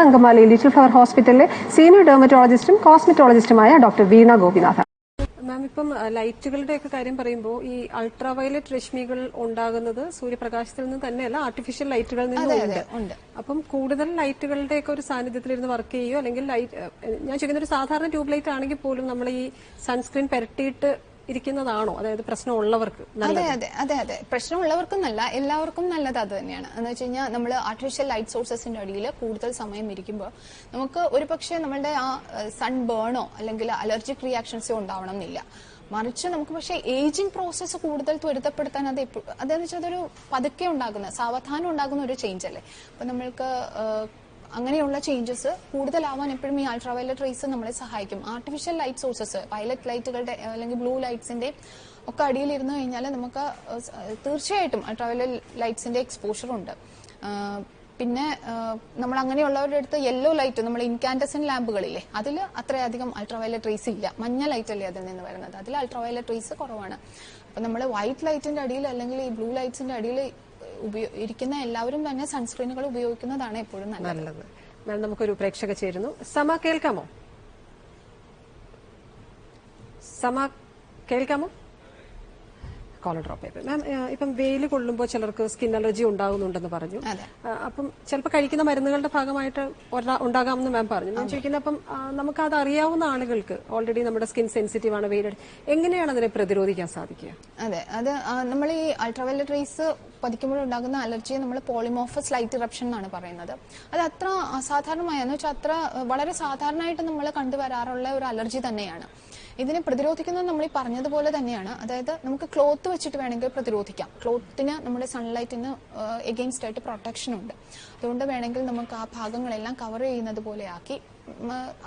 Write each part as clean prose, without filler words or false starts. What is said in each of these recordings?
Angamaly little flower ഹോസ്പിറ്റലിലെ senior ഡെർമറ്റോളജിസ്റ്റും കോസ്മെറ്റോളജിസ്റ്റുമായ doctor വീണ ഗോപിനാഥ്. മാം, ഇപ്പം ലൈറ്റുകളുടെ ഒക്കെ കാര്യം പറയുമ്പോൾ ഈ അൾട്രാവയലറ്റ് രശ്മികൾ ഉണ്ടാകുന്നത് സൂര്യപ്രകാശത്തിൽ നിന്ന് തന്നെയല്ല, ആർട്ടിഫിഷ്യൽ ലൈറ്റുകളിൽ നിന്നുണ്ട്. അപ്പം കൂടുതൽ ലൈറ്റുകളുടെ ഒക്കെ ഒരു സാന്നിധ്യത്തിലിരുന്ന് വർക്ക് ചെയ്യുമോ, അല്ലെങ്കിൽ ഞാൻ ചോദിക്കുന്ന ഒരു സാധാരണ ട്യൂബ് ലൈറ്റ് ആണെങ്കിൽ പോലും നമ്മൾ ഈ സൺസ്ക്രീൻ പുരട്ടിയിട്ട് ഇരിക്കുന്നതാണോ, അതായത് പ്രശ്നമുള്ളവർക്ക്? അതെ അതെ അതെ അതെ പ്രശ്നമുള്ളവർക്കെന്നല്ല, എല്ലാവർക്കും നല്ലത് അത് തന്നെയാണ്. എന്ന് വെച്ച് കഴിഞ്ഞാൽ നമ്മൾ ആർട്ടിഫിഷ്യൽ ലൈറ്റ് സോഴ്സസിന്റെ അടിയിൽ കൂടുതൽ സമയം ഇരിക്കുമ്പോൾ നമുക്ക് ഒരു പക്ഷേ നമ്മളുടെ ആ സൺ ബേണോ അല്ലെങ്കിൽ അലർജിക് റിയാക്ഷൻസോ ഉണ്ടാവണം എന്നില്ല. മറിച്ച് നമുക്ക് പക്ഷേ ഏജിങ് പ്രോസസ്സ് കൂടുതൽ ത്വരിതപ്പെടുത്താൻ അതെന്ന് വെച്ചാൽ അതൊരു പതുക്കെ ഉണ്ടാകുന്ന, സാവധാനം ഉണ്ടാകുന്ന ഒരു ചേഞ്ച് അല്ലേ. അപ്പൊ നമ്മൾക്ക് അങ്ങനെയുള്ള ചേഞ്ചസ് കൂടുതലാവാൻ എപ്പോഴും ഈ അൾട്രാവയലറ്റ് റേസ് നമ്മളെ സഹായിക്കും. ആർട്ടിഫിഷ്യൽ ലൈറ്റ് സോഴ്സസ്, വയലറ്റ് ലൈറ്റുകളുടെ അല്ലെങ്കിൽ ബ്ലൂ ലൈറ്റ്സിന്റെ ഒക്കെ അടിയിലിരുന്നു കഴിഞ്ഞാൽ നമുക്ക് തീർച്ചയായിട്ടും അൾട്രാവയലറ്റ് ലൈറ്റ്സിന്റെ എക്സ്പോഷർ ഉണ്ട്. പിന്നെ നമ്മൾ അങ്ങനെയുള്ളവരുടെ അടുത്ത് യെല്ലോ ലൈറ്റ്, നമ്മൾ ഇൻകാൻഡസൻ ലാമ്പുകളില്ലേ, അതിൽ അത്രയധികം അൾട്രാവയലറ്റ് റേസ് ഇല്ല. മഞ്ഞ ലൈറ്റ് അല്ലേ അതിൽ നിന്ന് വരുന്നത്, അതിൽ അൾട്രാവയലറ്റ് റേസ് കുറവാണ്. അപ്പൊ നമ്മൾ വൈറ്റ് ലൈറ്റിന്റെ അടിയിൽ അല്ലെങ്കിൽ ഈ ബ്ലൂ ലൈറ്റ്സിന്റെ അടിയിൽ ഇരിക്കുന്ന എല്ലാവരും തന്നെ സൺസ്ക്രീനുകൾ ഉപയോഗിക്കുന്നതാണ് എപ്പോഴും നല്ലത്. നമുക്കൊരു പ്രേക്ഷക ചേരുന്നു. സമ, കേൾക്കാമോ? സമ, കേൾക്കാമോ? കോളർ ഡ്രോപ്പ് ചെയ്തു. മാം, ഇപ്പം വെയിൽ കൊള്ളുമ്പോൾ ചിലർക്ക് സ്കിൻ അലർജി ഉണ്ടാകുന്നുണ്ടെന്ന് പറഞ്ഞു. അപ്പം ചിലപ്പോൾ കഴിക്കുന്ന മരുന്നുകളുടെ ഭാഗമായിട്ട് ഉണ്ടാകാമെന്ന് മാം പറഞ്ഞു. ഞാൻ ചോദിക്കുന്നത്, അപ്പം നമുക്കത് അറിയാവുന്ന ആളുകൾക്ക് ഓൾറെഡി നമ്മുടെ സ്കിൻ സെൻസിറ്റീവ് ആണ്, വെയിൽ, എങ്ങനെയാണ് അതിനെ പ്രതിരോധിക്കാൻ സാധിക്കുക? അതെ, അത് നമ്മൾ ഈ അൾട്രാവയലറ്റ് റേസ് പതിക്കുമ്പോഴുണ്ടാകുന്ന അലർജിയെ നമ്മൾ പോളിമോർഫസ് ലൈറ്റ് ഇറപ്ഷൻ എന്നാണ് പറയുന്നത്. അത് അത്ര അസാധാരണമായ, എന്ന് വെച്ചാൽ അത്ര വളരെ സാധാരണയായിട്ട് നമ്മൾ കണ്ടുവരാറുള്ള ഒരു അലർജി തന്നെയാണ്. ഇതിനെ പ്രതിരോധിക്കുന്നത് നമ്മൾ ഈ പറഞ്ഞതുപോലെ തന്നെയാണ്. അതായത് നമുക്ക് ക്ലോത്ത് വെച്ചിട്ട് വേണമെങ്കിൽ പ്രതിരോധിക്കാം. ക്ലോത്തിന് നമ്മുടെ സൺലൈറ്റിന് എഗെയിൻസ്റ്റ് ആയിട്ട് പ്രൊട്ടക്ഷൻ ഉണ്ട്. അതുകൊണ്ട് വേണമെങ്കിൽ നമുക്ക് ആ ഭാഗങ്ങളെല്ലാം കവർ ചെയ്യുന്നത് പോലെ ആക്കി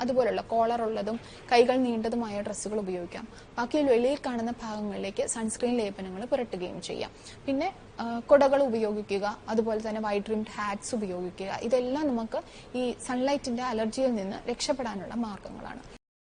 അതുപോലുള്ള കോളർ ഉള്ളതും കൈകൾ നീണ്ടതുമായ ഡ്രസ്സുകൾ ഉപയോഗിക്കാം. ബാക്കി വെളിയിൽ കാണുന്ന ഭാഗങ്ങളിലേക്ക് സൺസ്ക്രീൻ ലേപനങ്ങൾ പുരട്ടുകയും ചെയ്യാം. പിന്നെ കുടകൾ ഉപയോഗിക്കുക, അതുപോലെ തന്നെ വൈഡ് റിംഡ് ഹാറ്റ്സ് ഉപയോഗിക്കുക. ഇതെല്ലാം നമുക്ക് ഈ സൺലൈറ്റിന്റെ അലർജിയിൽ നിന്ന് രക്ഷപ്പെടാനുള്ള മാർഗങ്ങളാണ്.